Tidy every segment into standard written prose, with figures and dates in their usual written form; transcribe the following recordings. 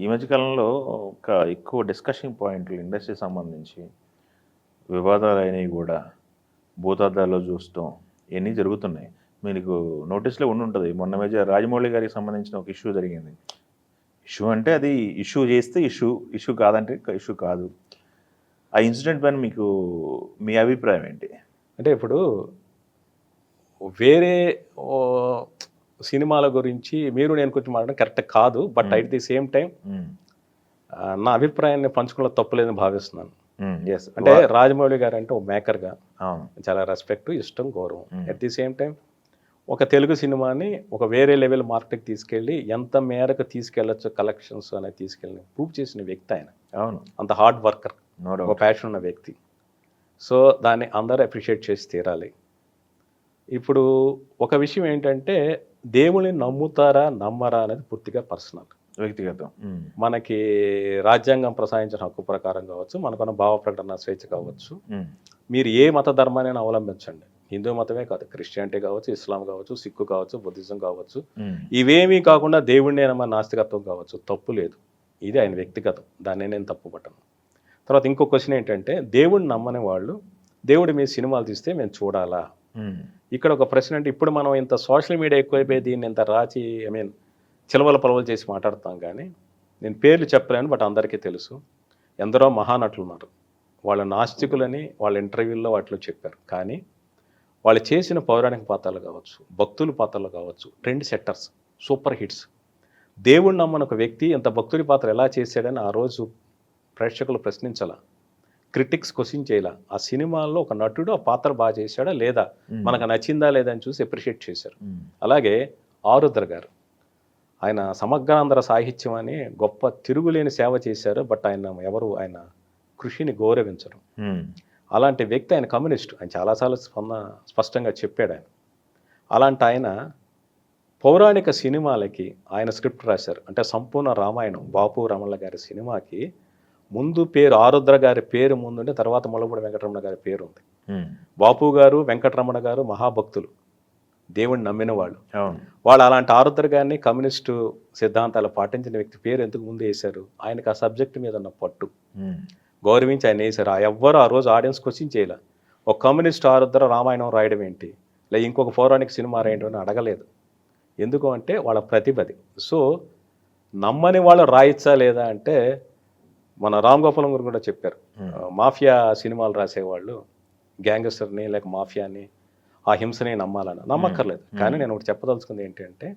ఈ మధ్య కాలంలో ఒక ఎక్కువ డిస్కషన్ పాయింట్లు ఇండస్ట్రీకి సంబంధించి వివాదాలైనవి కూడా భూతద్దాల్లో చూస్తాం ఇవన్నీ జరుగుతున్నాయి. మీకు నోటీస్‌లో ఉండుంటది. మొన్న మధ్య రాజమౌళి గారికి సంబంధించిన ఒక ఇష్యూ జరిగింది. ఇష్యూ అంటే అది ఇష్యూ చేస్తే ఇష్యూ, ఇష్యూ కాదంటే ఇష్యూ కాదు. ఆ ఇన్సిడెంట్ పైన మీకు మీ అభిప్రాయం ఏంటి? అంటే ఇప్పుడు వేరే ఓహ్, సినిమాల గురించి మీరు నేను కొంచెం మాట్లాడడం కరెక్ట్ కాదు. But at the same time హ్మ్. నా అభిప్రాయాన్ని పంచుకోవడం తప్పులేదని భావిస్తున్నాను. యెస్. అంటే రాజమౌళి గారు అంటే ఒక మేకర్‌గా అవును. చాలా రెస్పెక్ట్, ఇష్టం, గౌరవం. Hmm. At the same time ఒక తెలుగు సినిమాని ఒక వేరే లెవెల్ మార్కెట్‌కి తీసుకెళ్ళి ఎంత మేరకు తీసుకెళ్ళొచ్చు కలెక్షన్స్ అనేది తీసుకెళ్ళి ప్రూవ్ చేసిన వ్యక్తి ఆయన. అవును. అంత హార్డ్ వర్కర్, నో ఒక డౌట్. ప్యాషన్ ఉన్న వ్యక్తి. సో దాన్ని అందరూ అప్రిషియేట్ చేసి తీరాలి. ఇప్పుడు ఒక విషయం ఏంటంటే దేవుడిని నమ్ముతారా నమ్మరా అనేది పూర్తిగా పర్సనల్. వ్యక్తిగతం. మనకి రాజ్యాంగం ప్రసాదించిన హక్కు ప్రకారం కావచ్చు, మనకున్న భావ ప్రకటన స్వేచ్ఛ కావచ్చు. మీరు ఏ మత ధర్మాన్ని అవలంబించండి. హిందూ మతమే కాదు, క్రిస్టియానిటీ కావచ్చు, ఇస్లాం కావచ్చు, సిక్కు కావచ్చు, బుద్ధిజం కావచ్చు. ఇవేమీ కాకుండా దేవుడిని నమ్మ నాస్తికత్వం కావచ్చు, తప్పు లేదు. ఇది ఆయన వ్యక్తిగతం, దాన్ని నేను తప్పు పట్టను. తర్వాత ఇంకో క్వశ్చన్ ఏంటంటే దేవుడిని నమ్మని వాళ్ళు దేవుడి మీద సినిమాలు తీస్తే మేము చూడాలా? ఇక్కడ ఒక ప్రశ్న అంటే ఇప్పుడు మనం ఇంత సోషల్ మీడియా ఎక్కువైపోయి దీన్ని ఇంత రాచి చిలవల పొలవలు చేసి మాట్లాడతాం. కానీ నేను పేర్లు చెప్పలేను, బట్ అందరికీ తెలుసు. ఎందరో మహానటులు ఉన్నారు, వాళ్ళ నాస్తికులని వాళ్ళ ఇంటర్వ్యూల్లో వాటిలో చెప్పారు. కానీ వాళ్ళు చేసిన పౌరాణిక పాత్రలు కావచ్చు, భక్తుల పాత్రలు కావచ్చు, ట్రెండ్ సెట్టర్స్, సూపర్ హిట్స్. దేవుడిని నమ్మని ఒక వ్యక్తి ఇంత భక్తుడి పాత్ర ఎలా చేశాడని ఆ రోజు ప్రేక్షకులు ప్రశ్నించాల, క్రిటిక్స్ క్వశ్చన్ చేయాల. ఆ సినిమాల్లో ఒక నటుడు ఆ పాత్ర బాగా చేశాడా లేదా, మనకు నచ్చిందా లేదా అని చూసి అప్రిషియేట్ చేశారు. అలాగే ఆరుద్ర గారు, ఆయన సమగ్రాంధ్ర సాహిత్యం అని గొప్ప తిరుగులేని సేవ చేశారు. బట్ ఆయన కృషిని గౌరవించరు. అలాంటి వ్యక్తి ఆయన కమ్యూనిస్ట్. ఆయన చాలాసార్లు స్పష్టంగా చెప్పాడు ఆయన. అలాంటి ఆయన పౌరాణిక సినిమాలకి ఆయన స్క్రిప్ట్ రాశారు. అంటే సంపూర్ణ రామాయణం బాపు రమణ గారి సినిమాకి ముందు పేరు ఆరుద్ర గారి పేరు ముందుంటే తర్వాత ముళ్ళపూడి వెంకటరమణ గారి పేరు ఉంది. బాపు గారు, వెంకటరమణ గారు మహాభక్తులు, దేవుణ్ణి నమ్మిన వాళ్ళు. వాళ్ళు అలాంటి ఆరుద్ర గారిని కమ్యూనిస్టు సిద్ధాంతాలు పాటించిన వ్యక్తి పేరు ఎందుకు ముందు వేశారు? ఆయనకు ఆ సబ్జెక్ట్ మీద ఉన్న పట్టు గౌరవించి ఆయన వేశారు. ఎవ్వరు ఆ రోజు ఆడియన్స్ క్వశ్చన్ చేయలే. ఒక కమ్యూనిస్ట్ ఆరుద్ర రామాయణం రాయడం ఏంటి, లేదా ఇంకొక పౌరాణిక సినిమా రాయడం అని అడగలేదు. ఎందుకు అంటే వాళ్ళ ప్రతిభది. సో నమ్మని వాళ్ళు రాయచ్చా లేదా అంటే మన రామ్ గోపాలం గారు కూడా చెప్పారు. మాఫియా సినిమాలు రాసేవాళ్ళు గ్యాంగ్స్టర్ని లేక మాఫియాని ఆ హింసని నమ్మాలని నమ్మక్కర్లేదు. కానీ నేను ఒకటి చెప్పదలుచుకుంది ఏంటంటే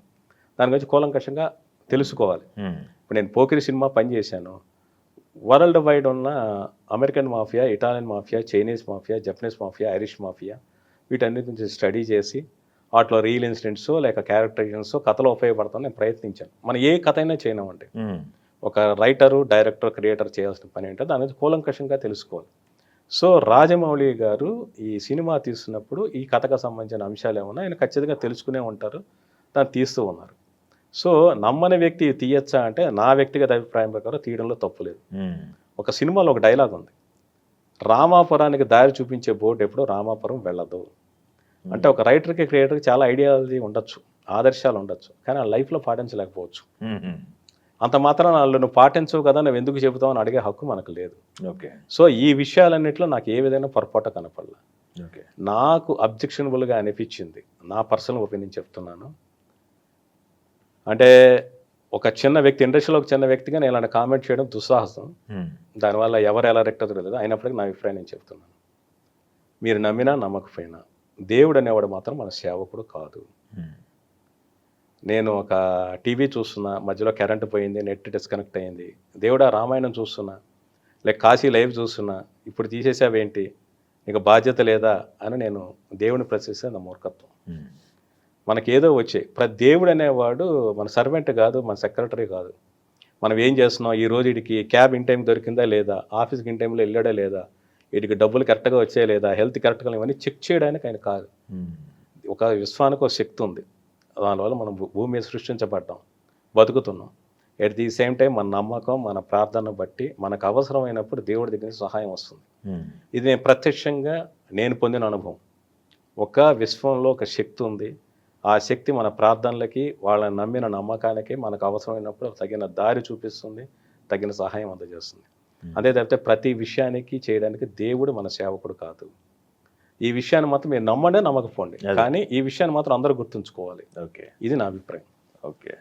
దాని గురించి కూలంకషంగా తెలుసుకోవాలి. ఇప్పుడు నేను పోకిరి సినిమా పనిచేశాను. వరల్డ్ వైడ్ ఉన్న American mafia, Italian mafia, Chinese mafia, Japanese mafia, Irish mafia వీటన్నిటి నుంచి స్టడీ చేసి వాటిలో రియల్ ఇన్సిడెంట్స్ లేక క్యారెక్టరైజేషన్స్ కథలో ఉపయోగపడతాను నేను ప్రయత్నించాను. మనం ఏ కథ అయినా చేయనామండి, ఒక రైటరు, డైరెక్టర్, క్రియేటర్ చేయాల్సిన పని ఏంటో దాని మీద కూలంకషంగా తెలుసుకోవాలి. సో రాజమౌళి గారు ఈ సినిమా తీస్తున్నప్పుడు ఈ కథకు సంబంధించిన అంశాలు ఏమన్నా ఆయన ఖచ్చితంగా తెలుసుకునే ఉంటారు, దాన్ని తీస్తూ ఉన్నారు. సో నమ్మని వ్యక్తి తీయచ్చా అంటే నా వ్యక్తిగత అభిప్రాయం ప్రకారం తీయడంలో తప్పు లేదు. ఒక సినిమాలో ఒక డైలాగ్ ఉంది, రామాపురానికి దారి చూపించే బోర్డు ఎప్పుడు రామాపురం వెళ్ళదు. అంటే ఒక రైటర్కి, క్రియేటర్కి చాలా ఐడియాలజీ ఉండొచ్చు, ఆదర్శాలు ఉండొచ్చు, కానీ ఆ లైఫ్లో పాటించలేకపోవచ్చు. అంత మాత్రం వాళ్ళు నువ్వు పాటించవు కదా, నువ్వు ఎందుకు చెబుతావు అని అడిగే హక్కు మనకు లేదు. ఓకే. సో ఈ విషయాలన్నింటిలో నాకు ఏ విధంగా పొరపాటు కనపడలే. ఓకే. నాకు అబ్జెక్షనబుల్గా అనిపించింది, నా పర్సనల్ ఒపీనియన్ చెప్తున్నాను. అంటే ఒక చిన్న వ్యక్తి, ఇండస్ట్రీలో ఒక చిన్న వ్యక్తిగా నేను ఇలాంటి కామెంట్ చేయడం దుస్సాహసం. దానివల్ల ఎవరు ఎలా రెక్ట్ తెలియదు. అయినప్పటికీ నా అభిప్రాయం నేను చెప్తున్నాను. మీరు నమ్మినా నమ్మకపోయినా దేవుడు అనేవాడు మాత్రం మన సేవకుడు కాదు. నేను ఒక టీవీ చూస్తున్నా, మధ్యలో కరెంటు పోయింది, నెట్ డిస్కనెక్ట్ అయ్యింది, దేవుడా రామాయణం చూస్తున్నా, లేక కాశీ లైవ్ చూస్తున్నా, ఇప్పుడు తీసేసావేంటి, నీకు బాధ్యత లేదా అని నేను దేవుని ప్రశ్నిస్తే నా మూర్ఖత్వం. మనకేదో వచ్చే దేవుడు అనేవాడు మన సర్వెంట్ కాదు, మన సెక్రటరీ కాదు. మనం ఏం చేస్తున్నాం, ఈరోజు వీడికి క్యాబ్ ఇన్ టైం దొరికిందా లేదా, ఆఫీస్కి ఇన్ టైంలో వెళ్ళాడా లేదా, వీడికి డబ్బులు కరెక్ట్గా వచ్చాయా లేదా, హెల్త్ కరెక్ట్గా ఇవన్నీ చెక్ చేయడానికి ఆయన కాదు. ఒక విశ్వానికి ఒక శక్తి ఉంది, దానివల్ల మనం భూమి మీద సృష్టించబడ్డాం, బతుకుతున్నాం. ఎట్ ది సేమ్ టైం మన నమ్మకం, మన ప్రార్థన బట్టి మనకు అవసరమైనప్పుడు దేవుడి దగ్గర నుంచి సహాయం వస్తుంది. ఇది నేను ప్రత్యక్షంగా నేను పొందిన అనుభవం. ఒక విశ్వంలో ఒక శక్తి ఉంది, ఆ శక్తి మన ప్రార్థనలకి, వాళ్ళని నమ్మిన నమ్మకానికి మనకు అవసరమైనప్పుడు తగిన దారి చూపిస్తుంది, తగిన సహాయం అందజేస్తుంది. అదే తప్పితే ప్రతి విషయానికి చేయడానికి దేవుడు మన సేవకుడు కాదు. ఈ విషయాన్ని మాత్రం మీరు నమ్మండి, నమ్మకపోండి, కానీ ఈ విషయాన్ని మాత్రం అందరూ గుర్తుంచుకోవాలి. ఓకే. ఇది నా అభిప్రాయం. ఓకే.